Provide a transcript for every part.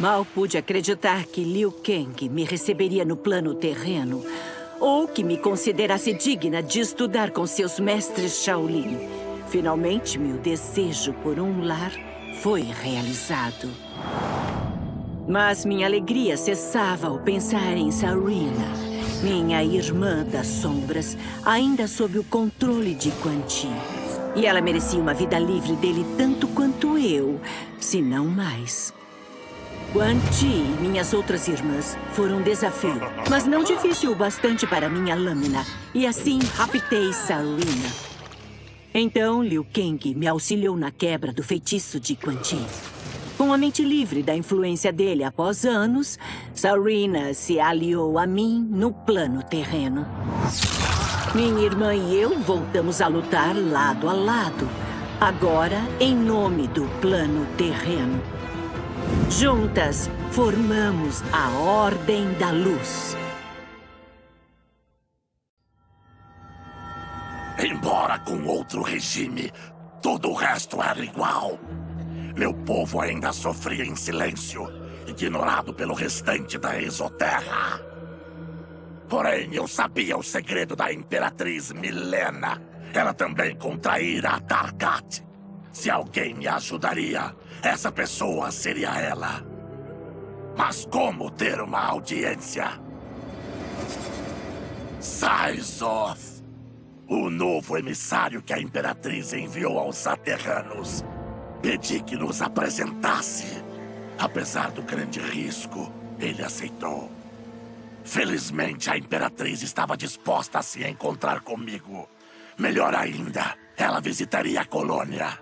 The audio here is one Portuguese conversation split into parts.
Mal pude acreditar que Liu Kang me receberia no plano terreno ou que me considerasse digna de estudar com seus mestres Shaolin. Finalmente, meu desejo por um lar foi realizado. Mas minha alegria cessava ao pensar em Sareena, minha irmã das sombras, ainda sob o controle de Quan Chi. E ela merecia uma vida livre dele tanto quanto eu, se não mais. Quan Chi e minhas outras irmãs foram um desafio, mas não difícil o bastante para minha lâmina. E assim raptei Sareena. Então Liu Kang me auxiliou na quebra do feitiço de Quan Chi. Com a mente livre da influência dele após anos, Sareena se aliou a mim no plano terreno. Minha irmã e eu voltamos a lutar lado a lado, agora em nome do plano terreno. Juntas, formamos a Ordem da Luz. Embora com outro regime, todo o resto era igual. Meu povo ainda sofria em silêncio, ignorado pelo restante da Exoterra. Porém, eu sabia o segredo da Imperatriz Milena. Ela também contraíra a Tarkat. Se alguém me ajudaria, essa pessoa seria ela. Mas como ter uma audiência? Syzoth, o novo emissário que a Imperatriz enviou aos Aterranos. Pedi que nos apresentasse. Apesar do grande risco, ele aceitou. Felizmente, a Imperatriz estava disposta a se encontrar comigo. Melhor ainda, ela visitaria a colônia.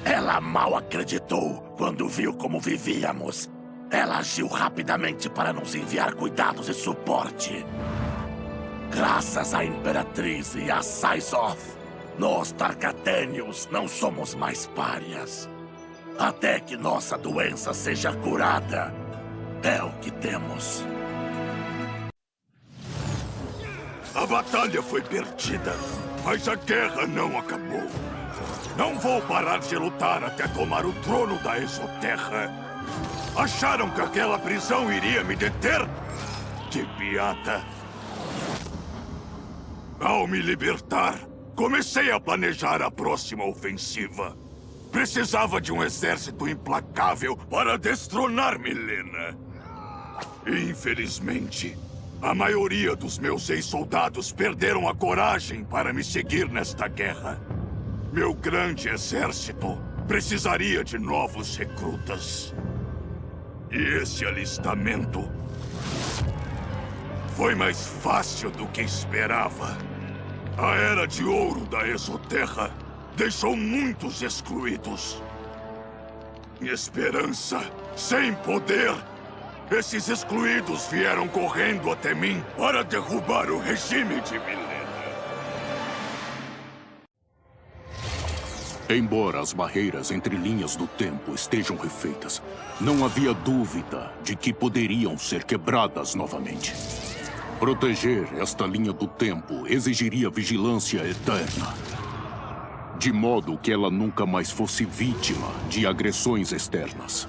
Ela mal acreditou quando viu como vivíamos. Ela agiu rapidamente para nos enviar cuidados e suporte. Graças à Imperatriz e a Syzoth, nós Tarkatênios não somos mais párias. Até que nossa doença seja curada, é o que temos. A batalha foi perdida, mas a guerra não acabou. Não vou parar de lutar até tomar o trono da Exoterra. Acharam que aquela prisão iria me deter? Que piada! Ao me libertar, comecei a planejar a próxima ofensiva. Precisava de um exército implacável para destronar Milena. Infelizmente, a maioria dos meus ex-soldados perderam a coragem para me seguir nesta guerra. Meu grande exército precisaria de novos recrutas. E esse alistamento foi mais fácil do que esperava. A Era de Ouro da Exoterra deixou muitos excluídos. Esperança sem poder. Esses excluídos vieram correndo até mim para derrubar o regime de Milena. Embora as barreiras entre linhas do tempo estejam refeitas, não havia dúvida de que poderiam ser quebradas novamente. Proteger esta linha do tempo exigiria vigilância eterna, de modo que ela nunca mais fosse vítima de agressões externas.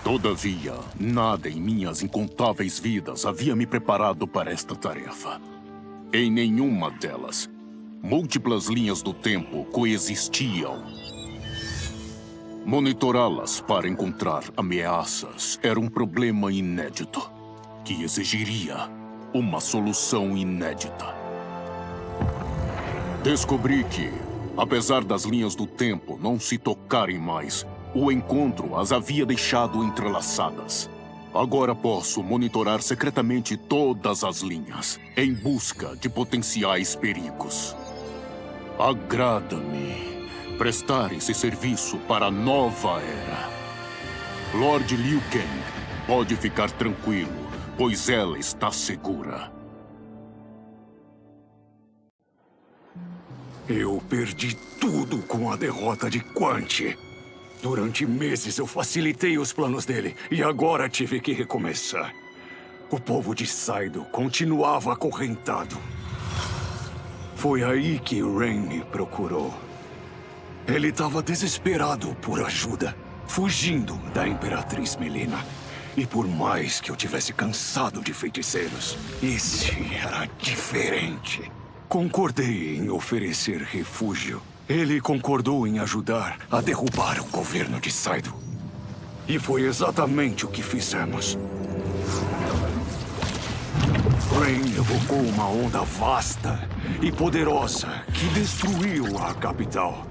Todavia, nada em minhas incontáveis vidas havia me preparado para esta tarefa. Em nenhuma delas, múltiplas linhas do tempo coexistiam. Monitorá-las para encontrar ameaças era um problema inédito, que exigiria uma solução inédita. Descobri que, apesar das linhas do tempo não se tocarem mais, o encontro as havia deixado entrelaçadas. Agora posso monitorar secretamente todas as linhas, em busca de potenciais perigos. Agrada-me prestar esse serviço para a nova era. Lord Liu Kang pode ficar tranquilo, pois ela está segura. Eu perdi tudo com a derrota de Quan Chi. Durante meses eu facilitei os planos dele e agora tive que recomeçar. O povo de Saido continuava acorrentado. Foi aí que Rain me procurou. Ele estava desesperado por ajuda. fugindo da Imperatriz Melina. E por mais que eu tivesse cansado de feiticeiros, esse era diferente. Concordei em oferecer refúgio. Ele concordou em ajudar a derrubar o governo de Saido. E foi exatamente o que fizemos. Rain evocou uma onda vasta e poderosa que destruiu a capital,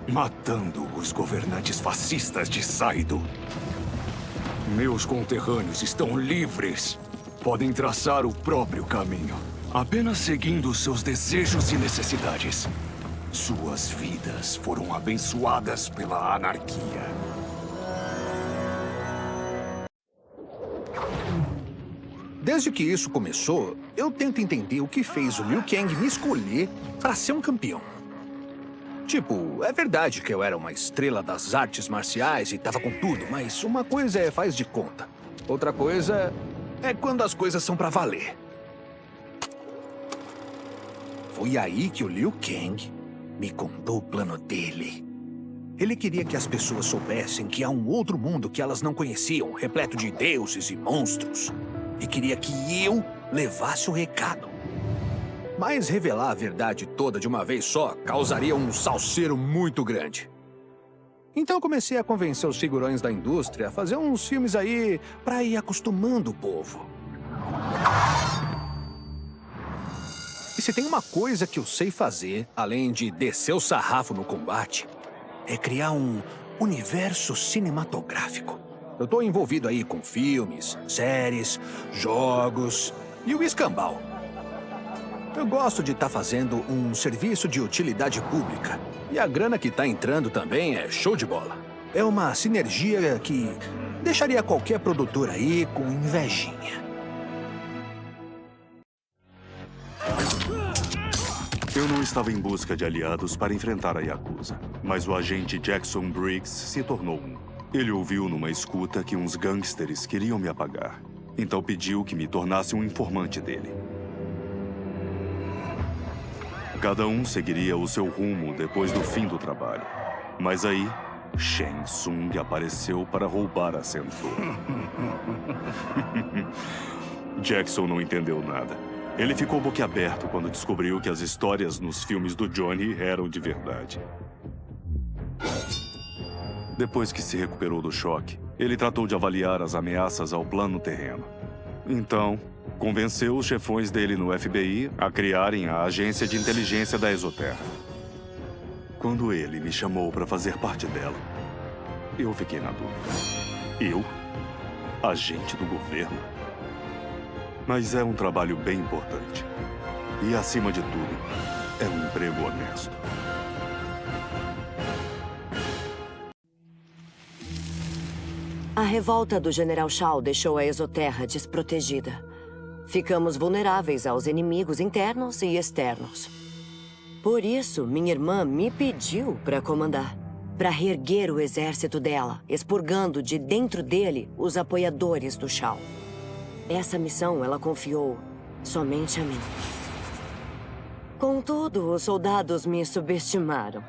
matando os governantes fascistas de Saido. Meus conterrâneos estão livres. Podem traçar o próprio caminho, apenas seguindo seus desejos e necessidades. Suas vidas foram abençoadas pela anarquia. Desde que isso começou, eu tento entender o que fez o Liu Kang me escolher para ser um campeão. Tipo, é verdade que eu era uma estrela das artes marciais e tava com tudo, mas uma coisa é faz de conta. Outra coisa é quando as coisas são pra valer. Foi aí que o Liu Kang me contou o plano dele. Ele queria que as pessoas soubessem que há um outro mundo que elas não conheciam, repleto de deuses e monstros. E queria que eu levasse o recado. Mas revelar a verdade toda de uma vez só causaria um salseiro muito grande. Então eu comecei a convencer os figurões da indústria a fazer uns filmes aí pra ir acostumando o povo. E se tem uma coisa que eu sei fazer, além de descer o sarrafo no combate, é criar um universo cinematográfico. Eu tô envolvido aí com filmes, séries, jogos e o escambau. Eu gosto de estar fazendo um serviço de utilidade pública. E a grana que tá entrando também é show de bola. É uma sinergia que deixaria qualquer produtor aí com invejinha. Eu não estava em busca de aliados para enfrentar a Yakuza, mas o agente Jackson Briggs se tornou um. Ele ouviu numa escuta que uns gangsters queriam me apagar. Então pediu que me tornasse um informante dele. Cada um seguiria o seu rumo depois do fim do trabalho. Mas aí, Shang Tsung apareceu para roubar a censura. Jackson não entendeu nada. Ele ficou boquiaberto quando descobriu que as histórias nos filmes do Johnny eram de verdade. Depois que se recuperou do choque, ele tratou de avaliar as ameaças ao plano terreno. Então, convenceu os chefões dele no FBI a criarem a agência de inteligência da Exoterra. Quando ele me chamou para fazer parte dela, eu fiquei na dúvida. Eu? Agente do governo? Mas é um trabalho bem importante. E, acima de tudo, é um emprego honesto. A revolta do General Shao deixou a Exoterra desprotegida. Ficamos vulneráveis aos inimigos internos e externos. Por isso, minha irmã me pediu para comandar, para reerguer o exército dela, expurgando de dentro dele os apoiadores do Shao. Essa missão ela confiou somente a mim. Contudo, os soldados me subestimaram.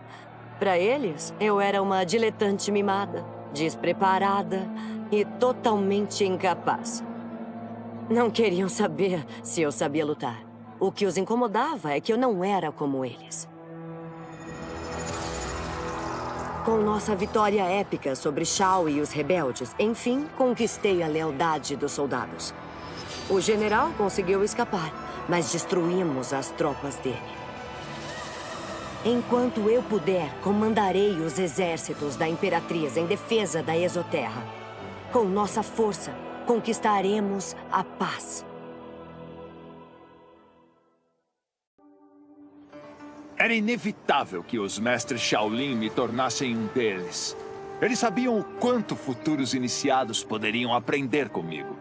Para eles, eu era uma diletante mimada, despreparada e totalmente incapaz. Não queriam saber se eu sabia lutar. O que os incomodava é que eu não era como eles. Com nossa vitória épica sobre Shao e os rebeldes, enfim, conquistei a lealdade dos soldados. O general conseguiu escapar, mas destruímos as tropas dele. Enquanto eu puder, comandarei os exércitos da Imperatriz em defesa da Exoterra. Com nossa força, conquistaremos a paz. Era inevitável que os mestres Shaolin me tornassem um deles. Eles sabiam o quanto futuros iniciados poderiam aprender comigo.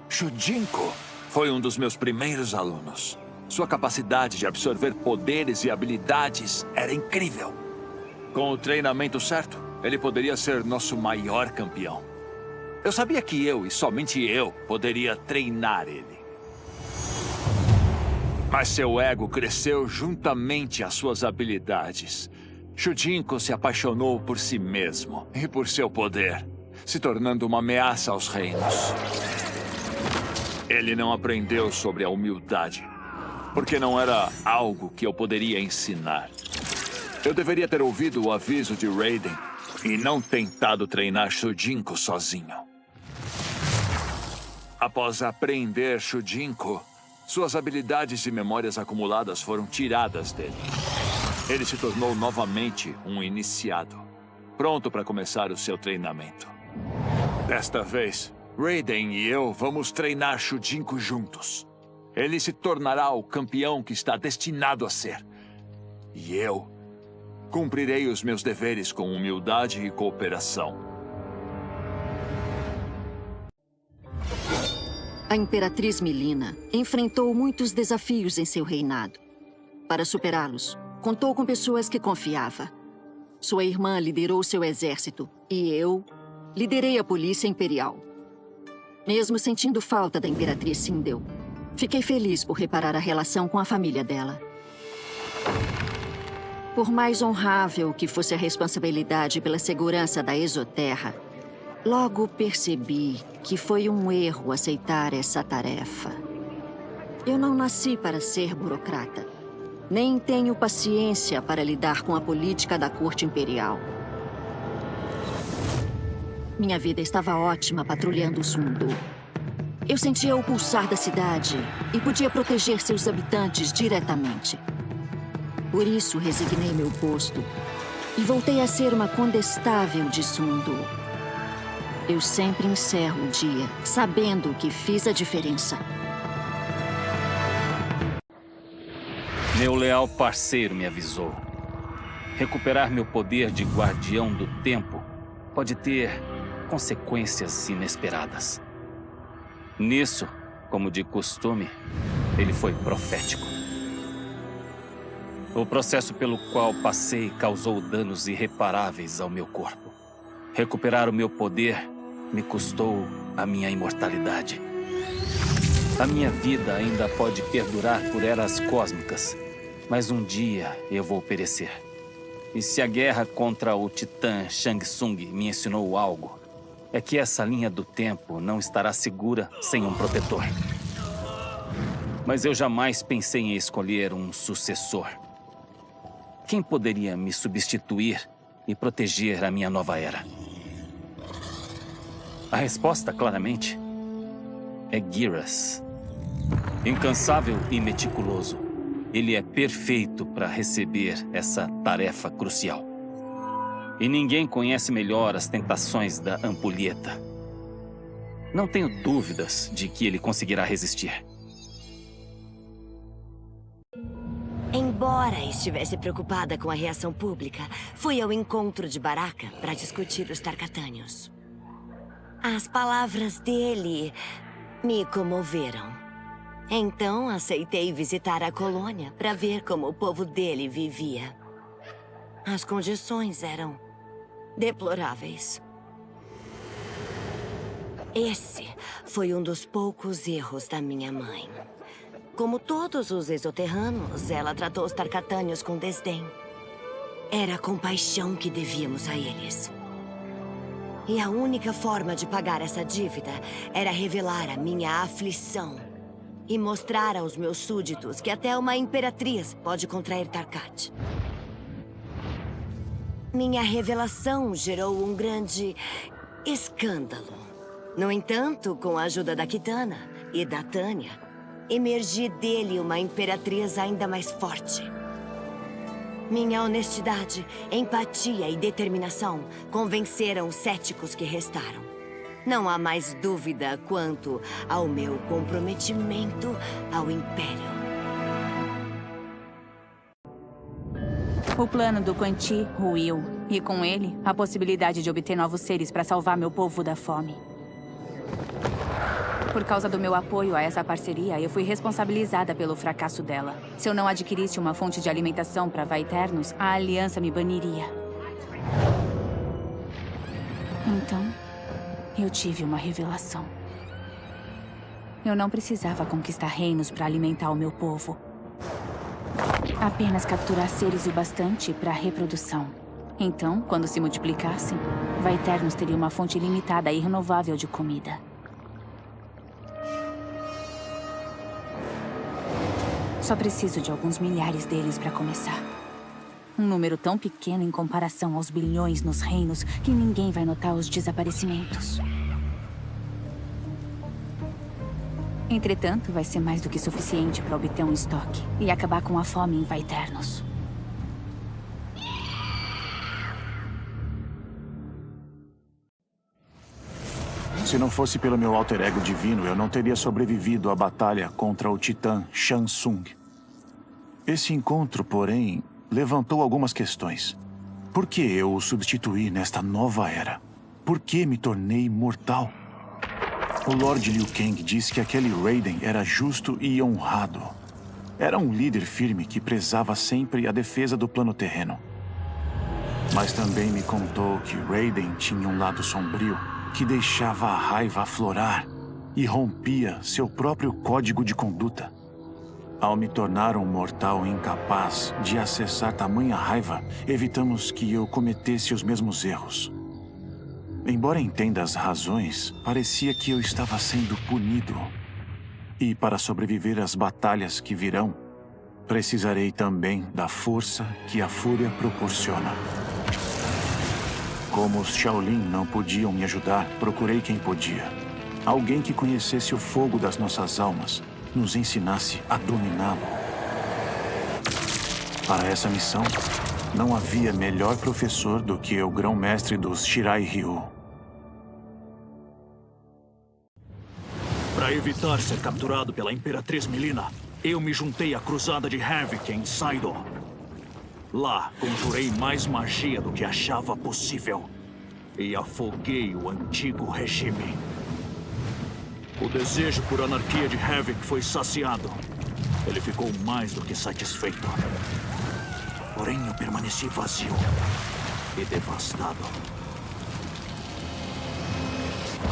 Shujinko foi um dos meus primeiros alunos. Sua capacidade de absorver poderes e habilidades era incrível. Com o treinamento certo, ele poderia ser nosso maior campeão. Eu sabia que eu, e somente eu, poderia treinar ele. Mas seu ego cresceu juntamente às suas habilidades. Shujinko se apaixonou por si mesmo e por seu poder, se tornando uma ameaça aos reinos. Ele não aprendeu sobre a humildade, porque não era algo que eu poderia ensinar. Eu deveria ter ouvido o aviso de Raiden e não tentado treinar Shujinko sozinho. Após aprender Shujinko, suas habilidades e memórias acumuladas foram tiradas dele. Ele se tornou novamente um iniciado, pronto para começar o seu treinamento. Desta vez, Raiden e eu vamos treinar Shujinko juntos. Ele se tornará o campeão que está destinado a ser. E eu cumprirei os meus deveres com humildade e cooperação. A Imperatriz Mileena enfrentou muitos desafios em seu reinado. Para superá-los, contou com pessoas que confiava. Sua irmã liderou seu exército e eu liderei a Polícia Imperial. Mesmo sentindo falta da Imperatriz Sindel, fiquei feliz por reparar a relação com a família dela. Por mais honrável que fosse a responsabilidade pela segurança da Exoterra, logo percebi que foi um erro aceitar essa tarefa. Eu não nasci para ser burocrata. Nem tenho paciência para lidar com a política da corte imperial. Minha vida estava ótima patrulhando o Sundu. Eu sentia o pulsar da cidade e podia proteger seus habitantes diretamente. Por isso, resignei meu posto e voltei a ser uma condestável de Sundu. Eu sempre encerro o dia sabendo que fiz a diferença. Meu leal parceiro me avisou. Recuperar meu poder de guardião do tempo pode ter consequências inesperadas. Nisso, como de costume, ele foi profético. O processo pelo qual passei causou danos irreparáveis ao meu corpo. Recuperar o meu poder me custou a minha imortalidade. A minha vida ainda pode perdurar por eras cósmicas, mas um dia eu vou perecer. E se a guerra contra o Titã Shang Tsung me ensinou algo, é que essa linha do tempo não estará segura sem um protetor. Mas eu jamais pensei em escolher um sucessor. Quem poderia me substituir e proteger a minha nova era? A resposta, claramente, é Geras. Incansável e meticuloso, ele é perfeito para receber essa tarefa crucial. E ninguém conhece melhor as tentações da ampulheta. Não tenho dúvidas de que ele conseguirá resistir. Embora estivesse preocupada com a reação pública, fui ao encontro de Baraka para discutir os Tarkatânios. As palavras dele me comoveram. Então, aceitei visitar a colônia para ver como o povo dele vivia. As condições eram deploráveis. Esse foi um dos poucos erros da minha mãe. Como todos os exoterranos, ela tratou os Tarkatânios com desdém. Era a compaixão que devíamos a eles. E a única forma de pagar essa dívida era revelar a minha aflição e mostrar aos meus súditos que até uma imperatriz pode contrair Tarkat. Minha revelação gerou um grande escândalo. No entanto, com a ajuda da Kitana e da Tanya, emergi dele uma imperatriz ainda mais forte. Minha honestidade, empatia e determinação convenceram os céticos que restaram. Não há mais dúvida quanto ao meu comprometimento ao Império. O plano do Quan Chi ruiu, e com ele, a possibilidade de obter novos seres para salvar meu povo da fome. Por causa do meu apoio a essa parceria, eu fui responsabilizada pelo fracasso dela. Se eu não adquirisse uma fonte de alimentação para Vaeternos, a Aliança me baniria. Então, eu tive uma revelação. Eu não precisava conquistar reinos para alimentar o meu povo. Apenas capturar seres o bastante para reprodução. Então, quando se multiplicassem, Vaeternos teria uma fonte ilimitada e irrenovável de comida. Só preciso de alguns milhares deles para começar. Um número tão pequeno em comparação aos bilhões nos reinos que ninguém vai notar os desaparecimentos. Entretanto, vai ser mais do que suficiente para obter um estoque e acabar com a fome em Vaeternos. Se não fosse pelo meu alter ego divino, eu não teria sobrevivido à batalha contra o titã Shansung. Esse encontro, porém, levantou algumas questões. Por que eu o substituí nesta nova era? Por que me tornei imortal? O Lord Liu Kang disse que aquele Raiden era justo e honrado. Era um líder firme que prezava sempre a defesa do plano terreno. Mas também me contou que Raiden tinha um lado sombrio que deixava a raiva aflorar e rompia seu próprio código de conduta. Ao me tornar um mortal incapaz de acessar tamanha raiva, evitamos que eu cometesse os mesmos erros. Embora entenda as razões, parecia que eu estava sendo punido. E para sobreviver às batalhas que virão, precisarei também da força que a fúria proporciona. Como os Shaolin não podiam me ajudar, procurei quem podia. Alguém que conhecesse o fogo das nossas almas, nos ensinasse a dominá-lo. Para essa missão, não havia melhor professor do que o grão-mestre dos Shirai Ryu. Para evitar ser capturado pela Imperatriz Mileena, eu me juntei à cruzada de Havik em Saidor. Lá, conjurei mais magia do que achava possível e afoguei o antigo regime. O desejo por anarquia de Havik foi saciado. Ele ficou mais do que satisfeito. Porém, eu permaneci vazio e devastado.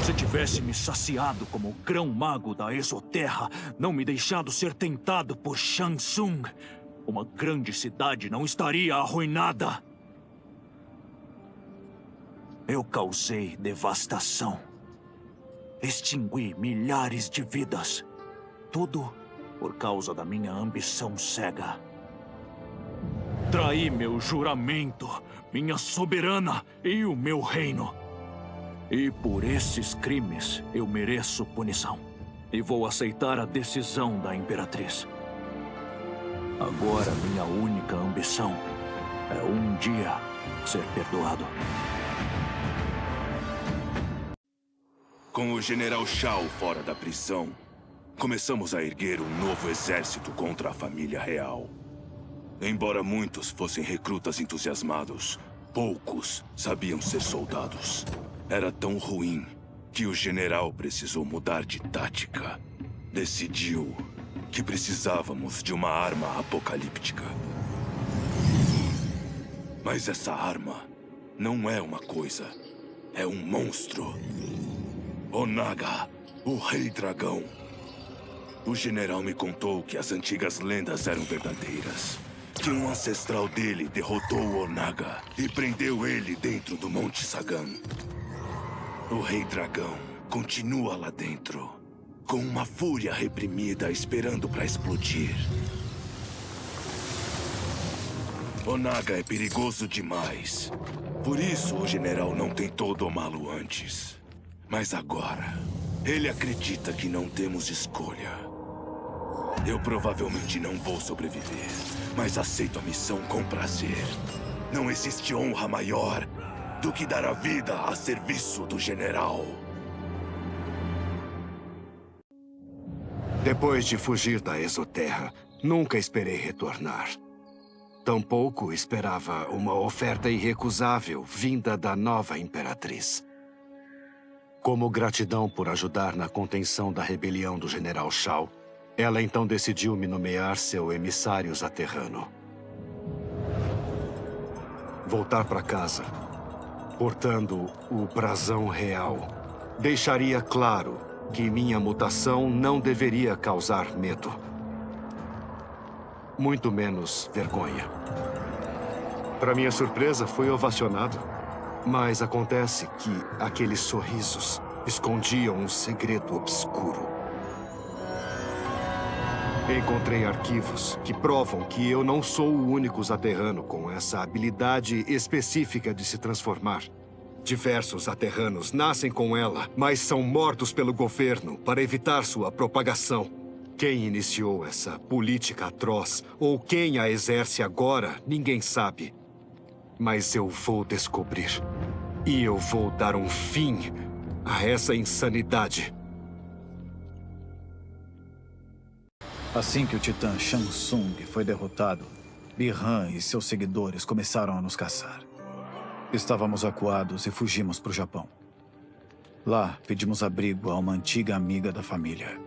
Se tivesse me saciado como grão-mago da Exoterra, não me deixado ser tentado por Shansung, uma grande cidade não estaria arruinada. Eu causei devastação. Extingui milhares de vidas. Tudo por causa da minha ambição cega. Traí meu juramento, minha soberana e o meu reino. E por esses crimes eu mereço punição. E vou aceitar a decisão da Imperatriz. Agora minha única ambição é um dia ser perdoado. Com o General Shao fora da prisão, começamos a erguer um novo exército contra a família real. Embora muitos fossem recrutas entusiasmados, poucos sabiam ser soldados. Era tão ruim que o general precisou mudar de tática. Decidiu que precisávamos de uma arma apocalíptica. Mas essa arma não é uma coisa, é um monstro. Onaga, o Rei Dragão. O general me contou que as antigas lendas eram verdadeiras. Que um ancestral dele derrotou o Onaga e prendeu ele dentro do Monte Sagan. O Rei Dragão continua lá dentro, com uma fúria reprimida esperando para explodir. Onaga é perigoso demais. Por isso o general não tentou domá-lo antes. Mas agora, ele acredita que não temos escolha. Eu provavelmente não vou sobreviver, mas aceito a missão com prazer. Não existe honra maior do que dar a vida a serviço do general. Depois de fugir da Exoterra, nunca esperei retornar. Tampouco esperava uma oferta irrecusável vinda da nova Imperatriz. Como gratidão por ajudar na contenção da rebelião do General Shao, ela então decidiu me nomear seu emissário zaterrano. Voltar para casa, portando o brasão real, deixaria claro que minha mutação não deveria causar medo. muito menos vergonha. Para minha surpresa, fui ovacionado. Mas acontece que aqueles sorrisos escondiam um segredo obscuro. Encontrei arquivos que provam que eu não sou o único Zaterrano com essa habilidade específica de se transformar. Diversos Zaterranos nascem com ela, mas são mortos pelo governo para evitar sua propagação. Quem iniciou essa política atroz ou quem a exerce agora, ninguém sabe. Mas eu vou descobrir. E eu vou dar um fim a essa insanidade. Assim que o titã Shansung foi derrotado, Bi-Han e seus seguidores começaram a nos caçar. Estávamos acuados e fugimos para o Japão. Lá, pedimos abrigo a uma antiga amiga da família.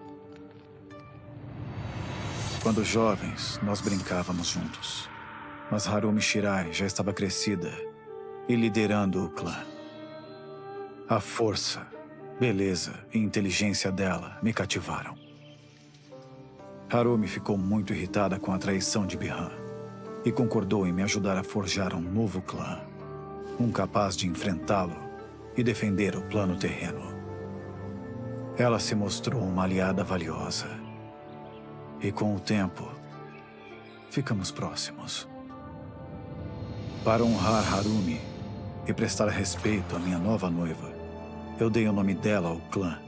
Quando jovens, nós brincávamos juntos. Mas Harumi Shirai já estava crescida e liderando o clã. A força, beleza e inteligência dela me cativaram. Harumi ficou muito irritada com a traição de Bi-Han e concordou em me ajudar a forjar um novo clã, um capaz de enfrentá-lo e defender o plano terreno. Ela se mostrou uma aliada valiosa. E com o tempo, ficamos próximos. Para honrar Harumi e prestar respeito à minha nova noiva, eu dei o nome dela ao clã,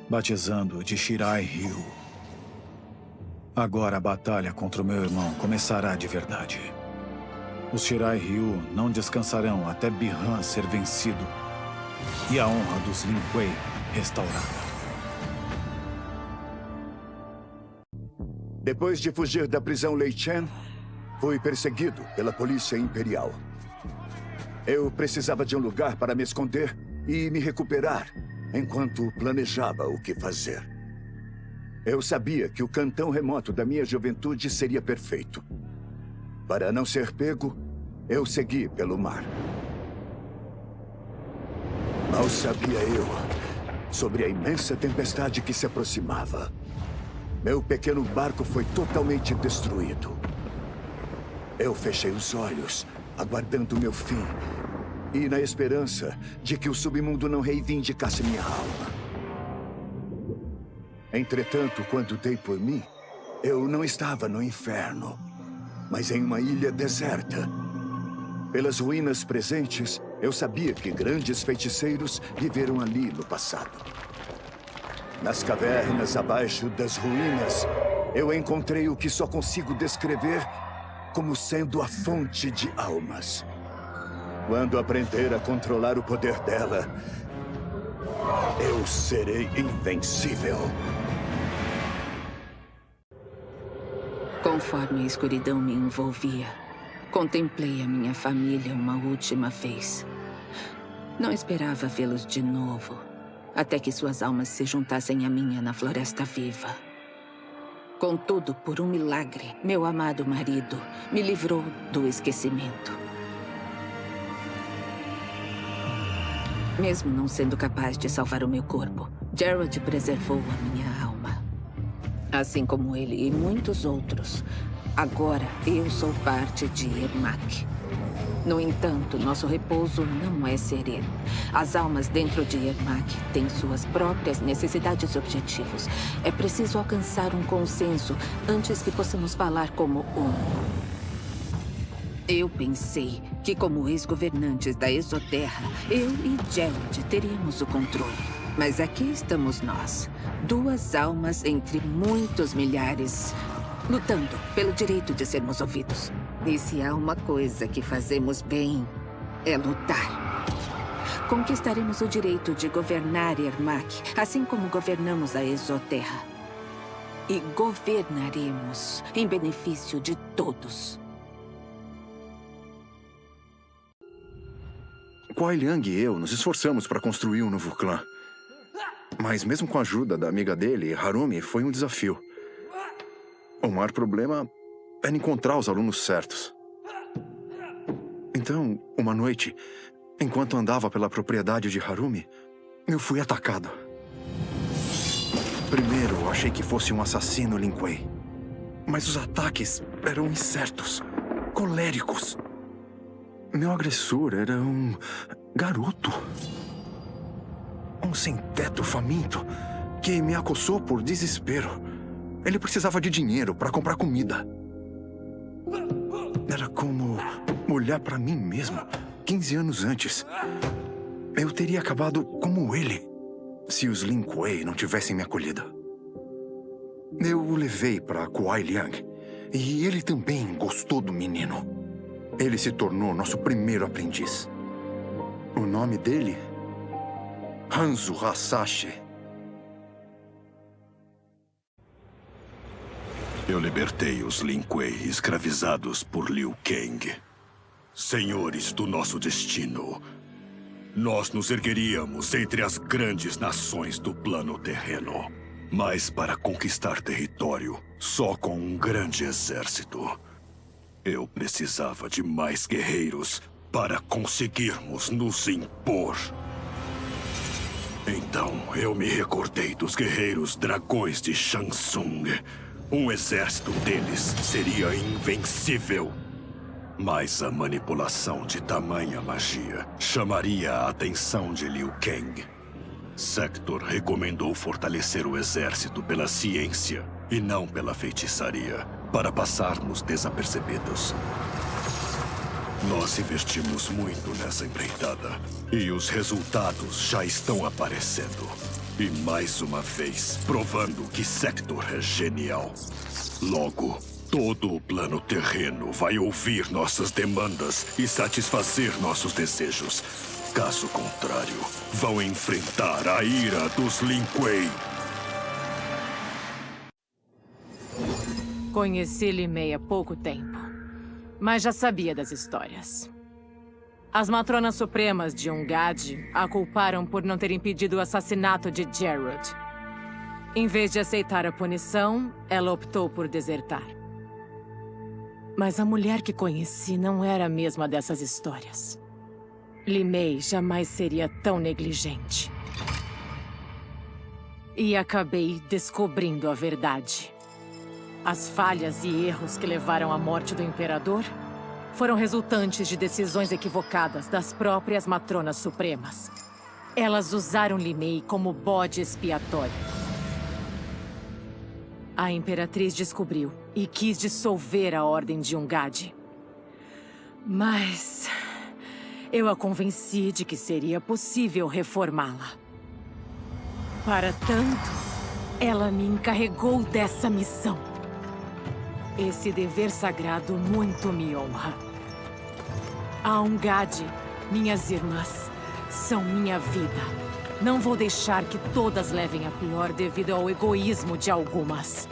batizando-o de Shirai Ryu. Agora a batalha contra o meu irmão começará de verdade. Os Shirai Ryu não descansarão até Bi-Han ser vencido e a honra dos Lin Kuei restaurada. Depois de fugir da prisão Lei Chen, fui perseguido pela Polícia Imperial. Eu precisava de um lugar para me esconder e me recuperar enquanto planejava o que fazer. Eu sabia que o cantão remoto da minha juventude seria perfeito. Para não ser pego, eu segui pelo mar. Mal sabia eu sobre a imensa tempestade que se aproximava. Meu pequeno barco foi totalmente destruído. Eu fechei os olhos, aguardando meu fim, e na esperança de que o submundo não reivindicasse minha alma. Entretanto, quando dei por mim, eu não estava no inferno, mas em uma ilha deserta. Pelas ruínas presentes, eu sabia que grandes feiticeiros viveram ali no passado. Nas cavernas abaixo das ruínas, eu encontrei o que só consigo descrever como sendo a fonte de almas. Quando aprender a controlar o poder dela, eu serei invencível. Conforme a escuridão me envolvia, contemplei a minha família uma última vez. Não esperava vê-los de novo, até que suas almas se juntassem à minha na Floresta Viva. Contudo, por um milagre, meu amado marido me livrou do esquecimento. Mesmo não sendo capaz de salvar o meu corpo, Gerald preservou a minha alma. Assim como ele e muitos outros, agora eu sou parte de Ermac. No entanto, nosso repouso não é sereno. As almas dentro de Ermac têm suas próprias necessidades e objetivos. É preciso alcançar um consenso antes que possamos falar como um. Eu pensei que, como ex-governantes da Exoterra, eu e Gerald teríamos o controle. Mas aqui estamos nós, duas almas entre muitos milhares, lutando pelo direito de sermos ouvidos. E se há uma coisa que fazemos bem, é lutar. Conquistaremos o direito de governar Ermac, assim como governamos a Exoterra. E governaremos em benefício de todos. Kuai Liang e eu nos esforçamos para construir um novo clã. Mas mesmo com a ajuda da amiga dele, Harumi, foi um desafio. O maior problema era encontrar os alunos certos. Então, uma noite, enquanto andava pela propriedade de Harumi, eu fui atacado. Primeiro, achei que fosse um assassino Lin Kuei. Mas os ataques eram incertos, coléricos. Meu agressor era um garoto. Um sem-teto faminto que me acossou por desespero. Ele precisava de dinheiro para comprar comida. Era como olhar para mim mesmo 15 anos antes. Eu teria acabado como ele se os Lin Kuei não tivessem me acolhido. Eu o levei para Kuai Liang e ele também gostou do menino. Ele se tornou nosso primeiro aprendiz. O nome dele? Hanzo Hasashi. Eu libertei os Lin Kuei escravizados por Liu Kang. Senhores do nosso destino, nós nos ergueríamos entre as grandes nações do plano terreno. Mas para conquistar território, só com um grande exército, eu precisava de mais guerreiros para conseguirmos nos impor. Então, eu me recordei dos guerreiros dragões de Shansung. Um exército deles seria invencível. Mas a manipulação de tamanha magia chamaria a atenção de Liu Kang. Sector recomendou fortalecer o exército pela ciência e não pela feitiçaria, para passarmos desapercebidos. Nós investimos muito nessa empreitada e os resultados já estão aparecendo. E mais uma vez, provando que Sector é genial. Logo, todo o plano terreno vai ouvir nossas demandas e satisfazer nossos desejos. Caso contrário, vão enfrentar a ira dos Lin Kuei. Conheci Li Mei há pouco tempo, mas já sabia das histórias. As matronas supremas de Ungadi a culparam por não ter impedido o assassinato de Gerald. Em vez de aceitar a punição, ela optou por desertar. Mas a mulher que conheci não era a mesma dessas histórias. Li Mei jamais seria tão negligente. E acabei descobrindo a verdade. As falhas e erros que levaram à morte do imperador foram resultantes de decisões equivocadas das próprias matronas supremas. Elas usaram Li Mei como bode expiatório. A Imperatriz descobriu e quis dissolver a Ordem de Ungadi. Mas eu a convenci de que seria possível reformá-la. Para tanto, ela me encarregou dessa missão. Esse dever sagrado muito me honra. A Ungadi, minhas irmãs, são minha vida. Não vou deixar que todas levem a pior devido ao egoísmo de algumas.